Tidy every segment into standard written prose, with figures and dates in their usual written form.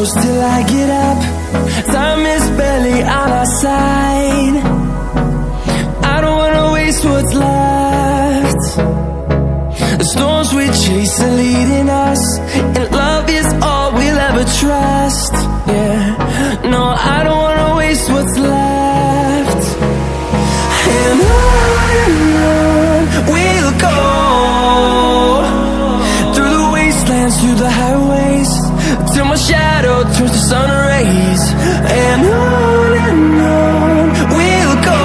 close till I get up. Time is barely on our side. I don't wanna waste what's left. The storms we chase are leading us, and love is all we'll ever trust. Yeah, no, I don't wanna waste what's left. And on we'll go, through the wastelands, through the highways, till my shadow turns to sun rays. And on we'll go,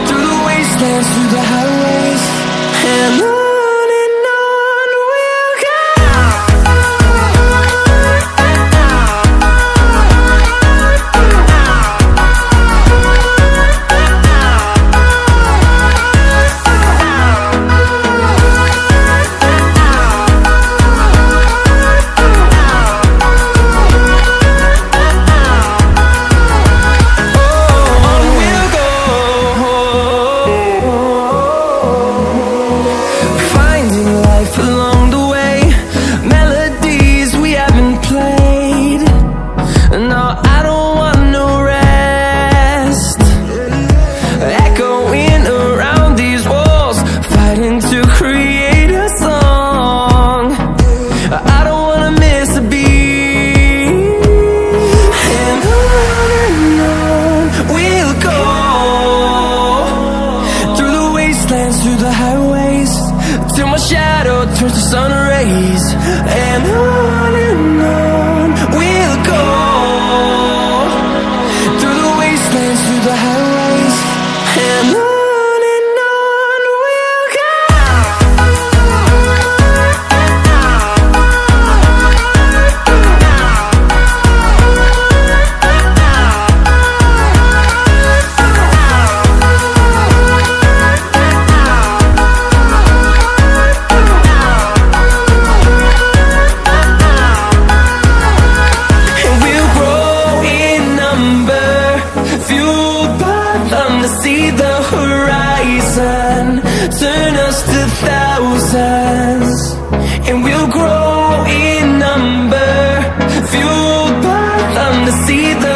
through the wastelands, through the highways, and on we'll go. Through the highways, till my shadow turns to sun rays. And on we'll go, through the wastelands, through the highways, and on we'll go. To see the horizon turn us to thousands, and we'll grow in number, fueled by them to see the